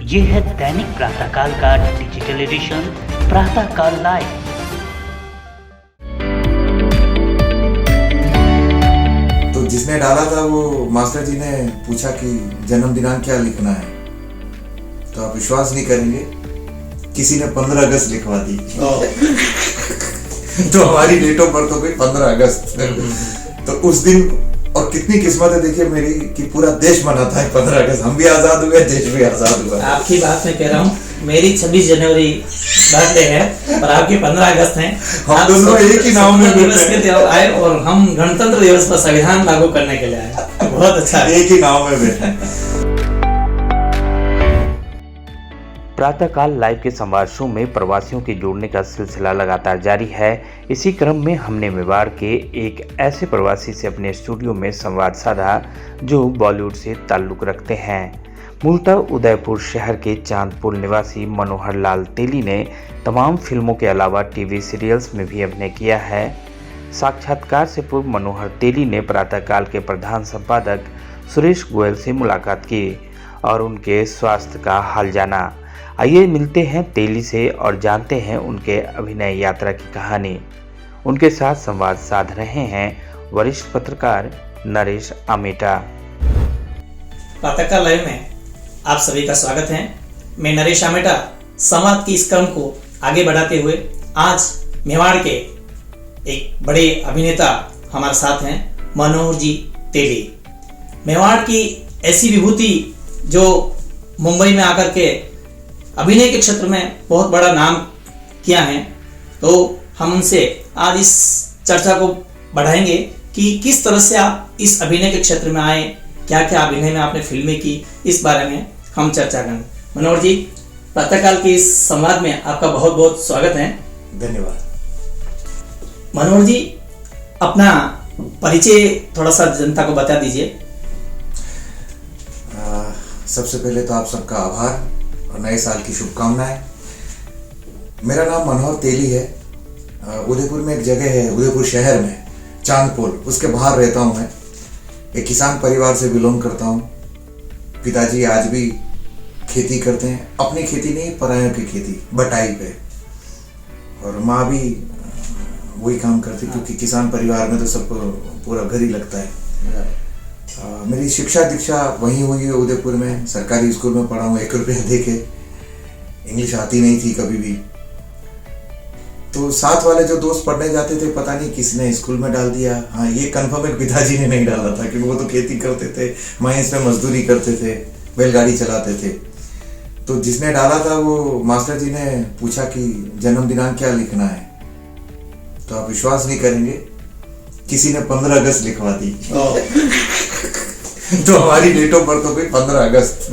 ये है दैनिक प्रातःकाल का डिजिटल एडिशन प्रातःकाल लाइव। तो जिसने डाला था वो मास्टर जी ने पूछा कि जन्म दिनांक क्या लिखना है, तो आप विश्वास नहीं करेंगे, किसी ने 15 अगस्त लिखवा दी। तो हमारी डेट ऑफ बर्थ हो गई 15 अगस्त। तो उस दिन, और कितनी किस्मत है देखिए मेरी कि पूरा देश मनाता है 15 अगस्त। हम भी आजाद हुए, देश भी आजाद हुआ। आपकी बात मैं कह रहा हूँ, मेरी 26 जनवरी बर्थडे है और आपकी 15 अगस्त है। हम दोनों एक ही नाम में दिवस के त्योहार आए और हम गणतंत्र दिवस पर संविधान लागू करने के लिए आए। बहुत अच्छा, एक ही नाम में बैठे। प्रातःकाल लाइव के संवाद शो में प्रवासियों के जोड़ने का सिलसिला लगातार जारी है। इसी क्रम में हमने मेवाड़ के एक ऐसे प्रवासी से अपने स्टूडियो में संवाद साधा जो बॉलीवुड से ताल्लुक़ रखते हैं। मूलतः उदयपुर शहर के चांदपुर निवासी मनोहर लाल तेली ने तमाम फिल्मों के अलावा टीवी सीरियल्स में भी अभिनय किया है। साक्षात्कार से पूर्व मनोहर तेली ने प्रातःकाल के प्रधान संपादक सुरेश गोयल से मुलाकात की और उनके स्वास्थ्य का हाल जाना। आइए मिलते हैं तेली से और जानते हैं उनके अभिनय यात्रा की कहानी। उनके साथ संवाद साध रहे हैं वरिष्ठ पत्रकार नरेश आमेटा। प्रातःकाल लाइव में आप सभी का स्वागत है। मैं नरेश आमेटा संवाद की इस क्रम को आगे बढ़ाते हुए आज मेवाड़ के एक बड़े अभिनेता हमारे साथ हैं, मनोहर जी तेली। मेवाड़ की ऐसी विभूति जो मुंबई में आकर के अभिनय के क्षेत्र में बहुत बड़ा नाम किया है, तो हम उनसे आज इस चर्चा को बढ़ाएंगे कि किस तरह से आप इस अभिनय के क्षेत्र में आए, क्या क्या अभिनय में आपने फिल्में की, इस बारे में हम चर्चा करेंगे। मनोहर जी, प्रातःकाल के इस संवाद में आपका बहुत बहुत स्वागत है। धन्यवाद। मनोहर जी, अपना परिचय थोड़ा सा जनता को बता दीजिए। सबसे पहले तो आप सबका आभार और नए साल की शुभकामनाएं। मेरा नाम मनोहर तेली है। उदयपुर में एक जगह है, उदयपुर शहर में चांदपुर, उसके बाहर रहता हूँ मैं। एक किसान परिवार से बिलोंग करता हूँ। पिताजी आज भी खेती करते हैं, अपनी खेती नहीं, परायों की खेती, बटाई पे। और माँ भी वही काम करती, क्योंकि किसान परिवार में तो सब पूरा घर ही लगता है। मेरी शिक्षा दीक्षा वहीं हुई है उदयपुर में। सरकारी स्कूल में पढ़ा हूँ, 1 रुपया दे के। इंग्लिश आती नहीं थी कभी भी। तो साथ वाले जो दोस्त पढ़ने जाते थे, पता नहीं किसने स्कूल में डाल दिया। हाँ, ये कंफर्म है पिताजी ने नहीं डाला था, क्योंकि वो तो खेती करते थे, महेश में मजदूरी करते थे, बैलगाड़ी चलाते थे। तो जिसने डाला था वो मास्टर जी ने पूछा कि जन्म दिनांक क्या लिखना है, तो आप विश्वास नहीं करेंगे, किसी ने 15 अगस्त लिखवा दी। तो हमारी डेट ऑफ बर्थ हो गई 15 अगस्त।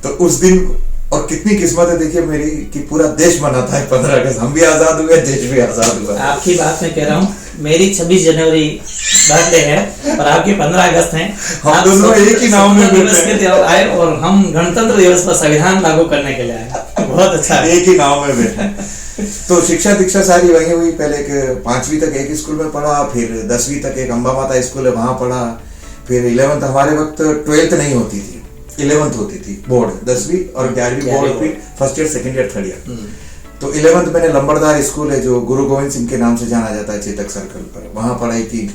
तो उस दिन, और कितनी किस्मत है देखिए मेरी कि पूरा देश मनाता है 15 अगस्त। हम भी आजाद हुए, देश भी आजाद हुआ। आपकी बात मैं कह रहा हूँ, मेरी 26 जनवरी बर्थडे है और आपकी 15 अगस्त है। हम दोनों एक ही नाम में दिवस के त्योहार आए और हम गणतंत्र दिवस पर संविधान लागू करने के लिए आए। बहुत अच्छा, एक ही नाम में बैठे। तो शिक्षा दीक्षा सारी वहीं हुई। पहले 5वीं तक एक स्कूल में पढ़ा, फिर 10वीं तक एक अम्बा माता स्कूल है, वहां पढ़ा। फिर 11th, हमारे वक्त 12th नहीं होती थी, 11th होती थी बोर्ड। 10वीं और 11वीं बोर्ड, फिर first year, second year, third year. तो 11th मैंने लंबरदार स्कूल है जो गुरु गोविंद सिंह के नाम से जाना जाता है, चेतक सर्कल पर, वहाँ पढ़ाई की।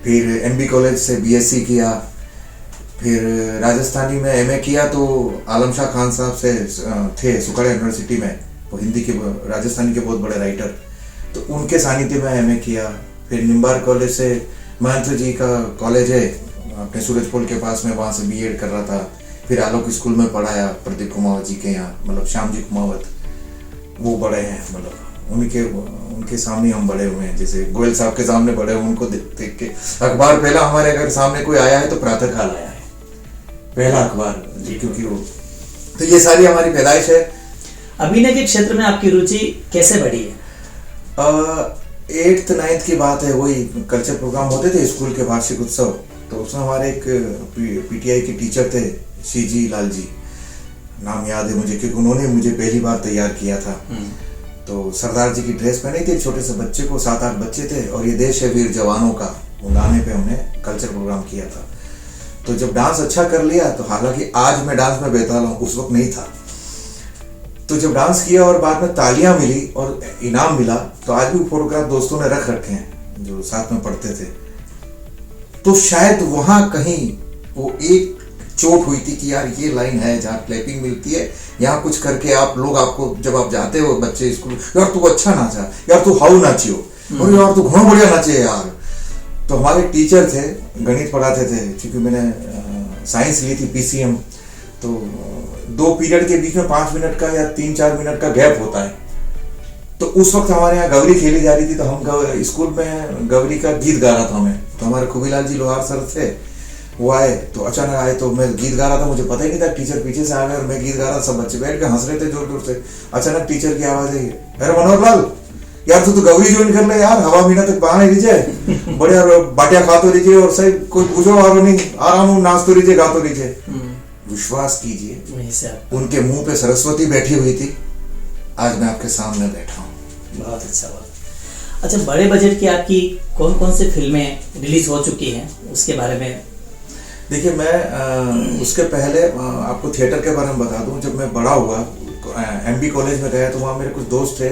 फिर एनबी कॉलेज से बीएससी किया। फिर राजस्थानी में एमए किया। तो आलम शाह खान साहब से थे सुखाड़ा यूनिवर्सिटी में, वो हिंदी के, राजस्थानी के बहुत बड़े राइटर, तो उनके सानिध्य में एमए किया। फिर निम्बार कॉलेज से, महंत जी का कॉलेज है अपने सूरजपुर के पास में, वहाँ से बीएड कर रहा था। फिर आलोक स्कूल में पढ़ाया प्रदीप कुमावत जी के यहाँ, मतलब श्याम जी कुमावत, वो बड़े हैं, मतलब उनके सामने हम बड़े हुए हैं। जैसे गोयल साहब के सामने बड़े हुए, उनको देख के। अखबार पहला हमारे अगर सामने कोई आया है तो प्रातःकाल आया है, पहला अखबार जी, क्योंकि वो, तो ये सारी हमारी पैदाइश है। अभिनय के क्षेत्र में आपकी रुचि कैसे बढ़ी है? 8th 9th की बात है। वही कल्चर प्रोग्राम होते थे स्कूल के, वार्षिक उत्सव। तो उसमें हमारे एक पीटीआई के टीचर थे, सीजी लाल जी, नाम याद है मुझे, क्योंकि उन्होंने मुझे पहली बार तैयार किया था। तो सरदार जी की ड्रेस पहनी थी, छोटे से बच्चे को, 7-8 बच्चे थे, और ये देश है वीर जवानों का, वो गाने पे हमने कल्चर प्रोग्राम किया था। तो जब डांस अच्छा कर लिया, तो हालांकि आज मैं डांस में बेताल हूँ, उस वक्त नहीं था। तो जब डांस किया और बाद में तालियां मिली और इनाम मिला, तो आज भी फोटोग्राफ दोस्तों ने रख रखे हैं जो साथ में पढ़ते थे। तो शायद वहां कहीं वो एक चोट हुई थी कि यार ये लाइन है जहाँ क्लैपिंग मिलती है, यहाँ कुछ करके आप लोग, आपको जब आप जाते हो बच्चे स्कूल, यार तू अच्छा नाचा, यार तू हाउ नाचियो, और यार तू घणो बढ़िया नाचे यार। तो हमारे टीचर थे, गणित पढ़ाते थे, क्योंकि मैंने साइंस ली थी PCM, तो 2 पीरियड के बीच में 5 मिनट का या 3-4 मिनट का गैप होता है। तो उस वक्त हमारे यहाँ गवरी खेली जा रही थी, तो हम स्कूल में गवरी का गीत गा रहा था मैं। तो हमारे खुबीलाल जी लोहार सर थे, वो आए, तो अचानक आए, तो मैं गीत गा रहा था, मुझे पता ही नहीं था, टीचर पीछे से आ गए और मैं गीत गा रहा था, सब बच्चे बैठ के हंस रहे थे जोर जोर से। अचानक टीचर की आवाज आई, अरे मनोहर लाल यार तू तो गवरी ज्वाइन कर ले यार, हवा महीना तक बहाने लीजिए, बढ़िया बाटिया खा तो लीजिए और सही कोई पूछो और नहीं, आराम नाच तो लीजिए, गा तो लीजिए। विश्वास कीजिए उनके मुंह पे सरस्वती बैठी हुई थी, आज मैं आपके सामने बैठा हूँ। बहुत अच्छा बात। अच्छा, बड़े बजट की आपकी कौन कौन से फिल्में रिलीज हो चुकी हैं, उसके बारे में? देखिए, मैं उसके पहले आपको थिएटर के बारे में बता दूं। जब मैं बड़ा हुआ, MB कॉलेज में गया, तो वहाँ मेरे कुछ दोस्त थे,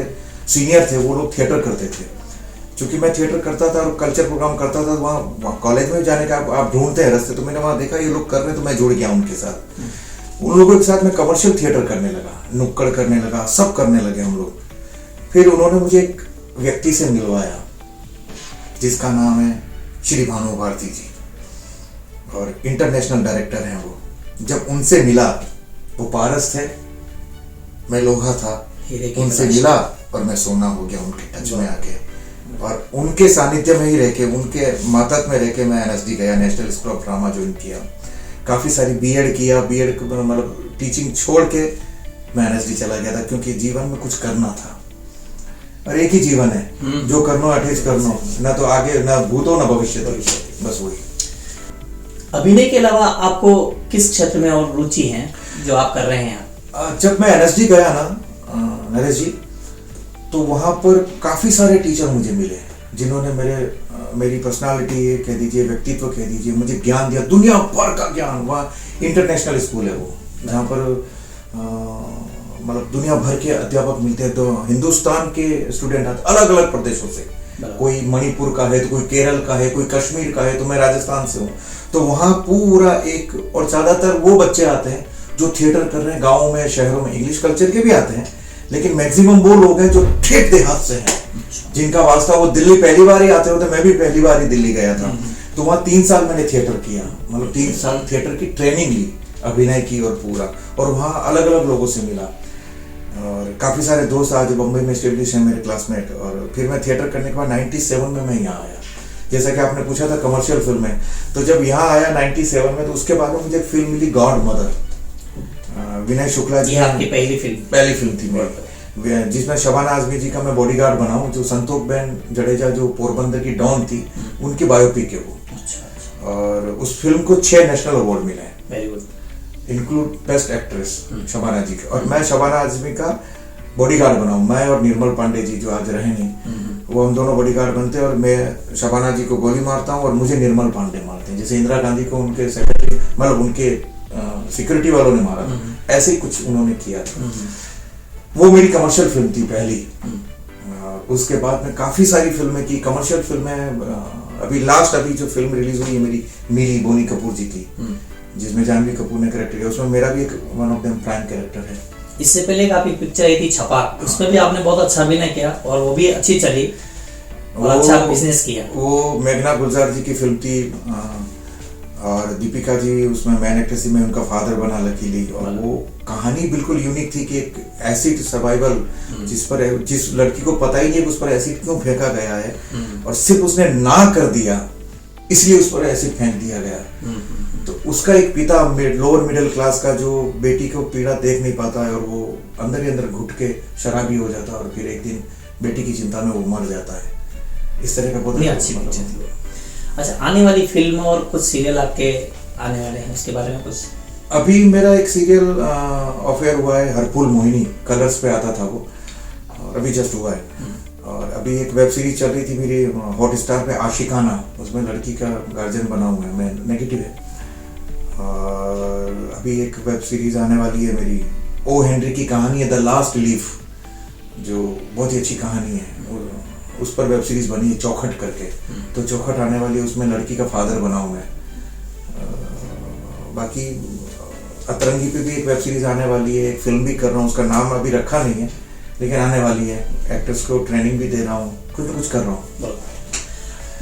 सीनियर थे, वो लोग थिएटर करते थे। क्योंकि मैं थिएटर करता था और कल्चर प्रोग्राम करता था, तो वहाँ कॉलेज में जाने का आप ढूंढते हैं रास्ते, तो मैंने वहाँ देखा ये लोग कर रहे, तो मैं जुड़ गया उनके साथ। उन लोगों के साथ मैं कमर्शियल थिएटर करने लगा, नुक्कड़ करने लगा, सब करने लगे हम लोग। फिर उन्होंने मुझे एक व्यक्ति से मिलवाया जिसका नाम है श्री भानु भारती जी, और इंटरनेशनल डायरेक्टर हैं वो। जब उनसे मिला, वो पारस थे, मैं लोहा था, उनसे मिला और मैं सोना हो गया उनके टच में आके, और उनके सानिध्य में ही रह के, उनके मातहत में रह के मैं NSD गया, national school of drama join किया, काफ़ी सारी B.Ed किया। B.Ed मतलब टीचिंग छोड़ के मैं NSD चला गया था, क्योंकि जीवन में कुछ करना था, और एक ही जीवन है, जो करनो अठेज करनो, ना तो आगे ना भूतो ना भविष्य, बस वही। अभिनय के अलावा आपको किस क्षेत्र में और रुचि है जो आप कर रहे हैं? जब मैं NSD गया ना नरेश जी, तो वहाँ पर काफ़ी सारे टीचर मुझे मिले, जिन्होंने मेरी पर्सनालिटी कह दीजिए, व्यक्तित्व कह दीजिए, मुझे ज्ञान दिया, दुनिया भर का ज्ञान। वहाँ इंटरनेशनल स्कूल है वो, जहाँ पर मतलब दुनिया भर के अध्यापक मिलते हैं। तो हिंदुस्तान के स्टूडेंट आते अलग अलग प्रदेशों से, कोई मणिपुर का है, तो कोई केरल का है, कोई कश्मीर का है, तो मैं राजस्थान से हूँ। तो वहाँ पूरा एक, और ज़्यादातर वो बच्चे आते हैं जो थिएटर कर रहे हैं, गाँव में, शहरों में, इंग्लिश कल्चर के भी आते हैं, लेकिन मैक्सिमम वो लोग हैं जो ठेठ देहात से हैं, जिनका वास्ता वो दिल्ली पहली बार ही आते होते। मैं भी पहली बार ही दिल्ली गया था, तो वहाँ 3 साल मैंने थिएटर किया, मतलब 3 साल थिएटर की ट्रेनिंग ली, अभिनय की और पूरा, और वहाँ अलग अलग लोगों से मिला, और काफ़ी सारे दोस्त आज बम्बई में स्टेब्लिश हैं मेरे क्लासमेट। और फिर मैं थिएटर करने के बाद 97 में मैं यहाँ आया, जैसा कि आपने पूछा था कमर्शियल फिल्म में, तो जब यहाँ आया 97 में, तो उसके बाद में मुझे एक फिल्म मिली गॉड मदर, विनय शुक्ला जी, आपकी पहली फिल्म थी मेरी, जिसमें शबाना आजमी जी का मैं बॉडीगार्ड बना हूँ, जो संतोष बहन जडेजा जो पोरबंदर की डॉन थी, उनकी बायोपिक है वो। और उस फिल्म को 6 नेशनल अवार्ड मिले हैं, very good, include best actress Shabana ji का। और मैं शबाना आजमी का बॉडीगार्ड बना हूँ, मैं और निर्मल पांडे जी जो आज रहे नहीं, वो हम दोनों बॉडीगार्ड बनते हैं, और मैं शबाना जी को गोली मारता हूँ और मुझे निर्मल पांडे मारते हैं, जैसे इंदिरा गांधी को उनके सेक्रेटरी, मतलब उनके सिक्योरिटी वालों ने मारा, ऐसे ही कुछ उन्होंने किया था। वो मेरी कमर्शियल फिल्म थी पहली। उसके बाद में काफ़ी सारी फिल्में की, कमर्शियल फिल्में। अभी जो फिल्म रिलीज हुई है मेरी, मिली बोनी कपूर जी की, जिसमें जानवी कपूर ने कैरेक्टर किया, उसमें मेरा भी एक one of them prime character है। इससे पहले एक आपकी पिक्चर आई थी छपाक, उसमें भी आपने बहुत अच्छा अभिनय किया और वो भी अच्छी चली और अच्छा बिजनेस किया। वो मेघना गुलजार जी की फिल्म थी, और दीपिका जी उसमें मैन एक्ट्रेस में उनका फादर बना लकीली। और वो कहानी बिल्कुल यूनिक थी कि एक एसिड सर्वाइवल, जिस लड़की को पता ही नहीं कि उस पर एसिड क्यों फेंका गया है, और सिर्फ उसने ना कर दिया इसलिए उस पर एसिड फेंक दिया गया। तो उसका एक पिता लोअर मिडिल क्लास का जो बेटी को पीड़ा देख नहीं पाता है, और वो अंदर ही अंदर घुट के शराबी हो जाता है, और फिर एक दिन बेटी की चिंता में वो मर जाता है। इस तरह का बहुत अच्छी पिक्चर थी। अच्छा, आने वाली फिल्म और कुछ सीरियल आपके आने वाले हैं, उसके बारे में कुछ? अभी मेरा एक सीरियल अफेयर हुआ है, हरपुल मोहिनी, कलर्स पे आता था वो, और अभी जस्ट हुआ है। और अभी एक वेब सीरीज चल रही थी मेरी हॉटस्टार पे, आशिकाना, उसमें लड़की का गार्जियन बना हुआ है, मैं नेगेटिव है। और अभी एक वेब सीरीज आने वाली है मेरी, ओ हेनरी की कहानी है, द लास्ट लीफ, जो बहुत ही अच्छी कहानी है। और उस पर वेब सीरीज बनी है चौखट करके, तो चौखट आने वाली है, उसमें लड़की का फादर बना हूँ मैं। बाकी अतरंगी पे भी एक वेब सीरीज आने वाली है, एक फिल्म भी कर रहा हूँ, उसका नाम अभी रखा नहीं है लेकिन आने वाली है। एक्टर्स को ट्रेनिंग भी दे रहा हूँ, कुछ ना कुछ कर रहा हूँ।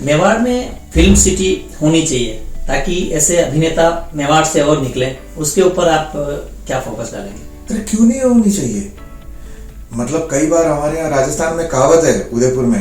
मेवाड़ में फिल्म सिटी होनी चाहिए ताकि ऐसे अभिनेता मेवाड़ से और निकले, उसके ऊपर आप क्या फोकस डालेंगे? अरे क्यों नहीं होनी चाहिए? मतलब कई बार हमारे यहाँ राजस्थान में कहावत है उदयपुर में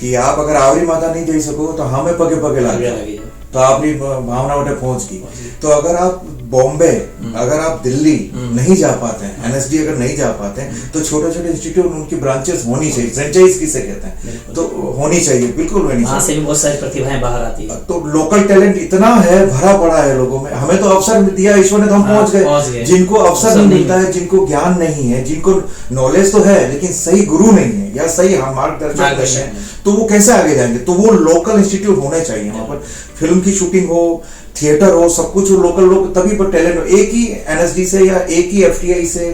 कि आप अगर आवरी माता नहीं दे सको तो हमें पगे पगे लागे, तो आपकी भावना उठे पहुंच गई। तो अगर आप बॉम्बे, अगर आप दिल्ली नहीं जा पाते हैं, एनएसडी अगर नहीं जा पाते हैं, तो छोटे छोटे इंस्टीट्यूट, उनकी ब्रांचेस होनी चाहिए, फ्रेंचाइज किसे कहते हैं, तो होनी चाहिए, बिल्कुल होनी चाहिए। से भी बहुत सारी प्रतिभाएं बाहर आती है। तो लोकल टैलेंट इतना है, भरा पड़ा है लोगों में। हमें तो अवसर दिया ईश्वर ने, तो हम पहुंच गए। जिनको अवसर नहीं मिलता है, जिनको ज्ञान नहीं है, जिनको नॉलेज तो है लेकिन सही गुरु नहीं है या सही मार्गदर्शक नहीं है, तो वो कैसे आगे जाएंगे? तो वो लोकल इंस्टीट्यूट होने चाहिए। वहां पर फिल्म की शूटिंग हो, थिएटर हो, सब कुछ हो, लोकल लोग, तभी पर टैलेंट हो। एक ही एनएसडी से या एक ही एफटीआई से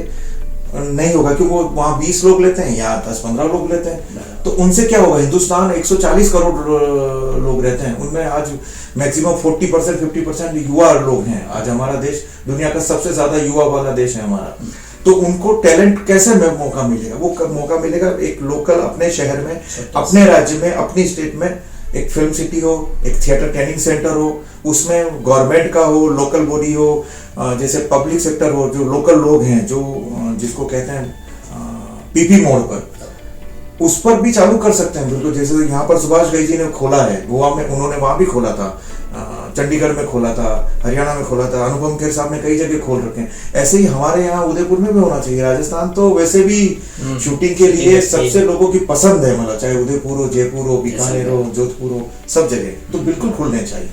नहीं होगा, क्योंकि वो वहां 20 लोग लेते हैं या 10-15 लोग लेते हैं, तो उनसे क्या होगा? हिंदुस्तान 140 करोड़ लोग रहते हैं, उनमें आज मैक्सिमम 40% 50% युवा लोग हैं। आज हमारा देश दुनिया का सबसे ज्यादा युवा वाला देश है हमारा। तो उनको टैलेंट कैसे मौका मिलेगा? वो मौका मिलेगा एक लोकल, अपने शहर में, अपने राज्य में, अपनी स्टेट में एक फिल्म सिटी हो, एक थिएटर ट्रेनिंग सेंटर हो, उसमें गवर्नमेंट का हो, लोकल बॉडी हो, जैसे पब्लिक सेक्टर हो, जो लोकल लोग हैं, जो जिसको कहते हैं पीपी मोड पर, उस पर भी चालू कर सकते हैं। बिल्कुल, जैसे यहाँ पर सुभाष घई जी ने खोला है गोवा में, उन्होंने वहां भी खोला था, चंडीगढ़ में खोला था, हरियाणा में खोला था, अनुपम खेर साहब ने कई जगह खोल रखे हैं। ऐसे ही हमारे यहाँ उदयपुर में भी होना चाहिए। राजस्थान तो वैसे भी शूटिंग के लिए सबसे लोगों की पसंद है, मतलब चाहे उदयपुर हो, जयपुर हो, बीकानेर हो, जोधपुर हो, सब जगह तो बिल्कुल खुलने चाहिए।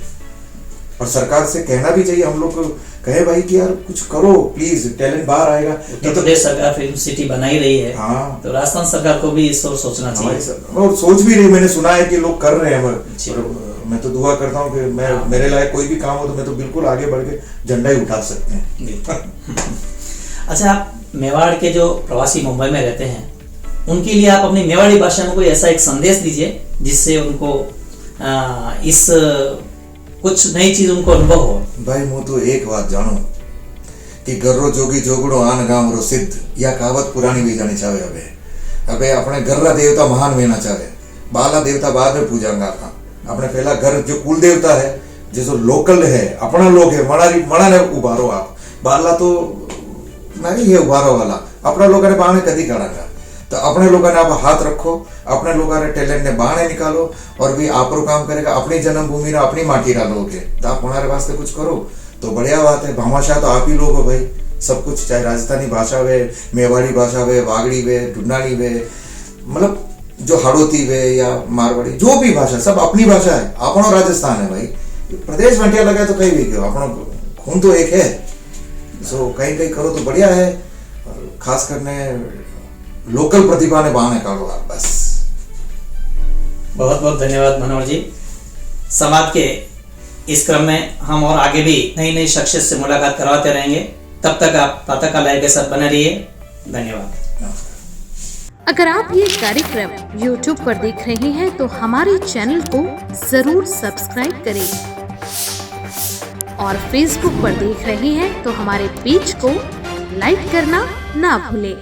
और सरकार से कहना भी चाहिए, हम लोग कहे भाई कि यार कुछ करो प्लीज, टैलेंट बाहर आएगा। उत्तर प्रदेश सरकार फिल्म सिटी बना ही रही है, हाँ, तो राजस्थान सरकार को भी इस ओर सोचना चाहिए। और सोच भी रही, मैंने सुना है कि लोग कर रहे हैं। मैं तो दुआ करता हूँ कि मेरे लायक कोई भी काम हो तो मैं तो बिल्कुल आगे बढ़ के झंडा ही उठा सकते हैं। अच्छा, आप मेवाड़ के जो प्रवासी मुंबई में रहते हैं, उनके लिए आप अपनी मेवाड़ी भाषा में कोई ऐसा एक संदेश दीजिए जिससे उनको इस कुछ नई चीज उनको अनुभव हो। भाई मैं तो एक बात जानू कि गर्रो जोगी जोगड़ो आन गांव रो सिद्ध, या कहावत पुरानी भी जानी चाहे। अबे अपने गर्रा देवता महान होना चाहे, बाला देवता बाद में पूजांगा था। अपने पहला घर जो कुल देवता है, जो लोकल है, अपना लोग है, मणा ने उभारो आप, बाला तो नहीं है उभारो वाला, अपना लोगों ने बाहने कदी करांगा। तो अपने लोगों ने आप हाथ रखो, अपने लोगों ने टैलेंट ने बाहने निकालो, और भी आप काम करेगा। अपनी जन्मभूमि ना, अपनी माटी रा लोग है, तो आप हमारे वास्ते कुछ करो तो बढ़िया बात है। भामाशाह तो आप ही लोग हो भाई, सब कुछ, चाहे राजस्थानी भाषा वे, मेवाड़ी भाषा वे, वागड़ी वे, ढूंढानी वे, मतलब जो हाड़ोती वे या मारवाड़ी, जो भी भाषा, सब अपनी भाषा है। अपनो राजस्थान है भाई, प्रदेश में लगा तो कहीं भी क्यों, अपना खून तो एक है। सो कहीं कहीं करो तो बढ़िया है, और खास करने लोकल प्रतिभा ने बाहर निकालो आप बस। बहुत बहुत धन्यवाद मनोहर जी। संवाद के इस क्रम में हम और आगे भी नई नई शख्सियत से मुलाकात करवाते रहेंगे। तब तक आप प्रातःकाल लाइव के साथ बने रहिए। धन्यवाद। अगर आप ये कार्यक्रम YouTube पर देख रहे हैं तो हमारे चैनल को जरूर सब्सक्राइब करें, और Facebook पर देख रहे हैं तो हमारे पेज को लाइक करना ना भूलें।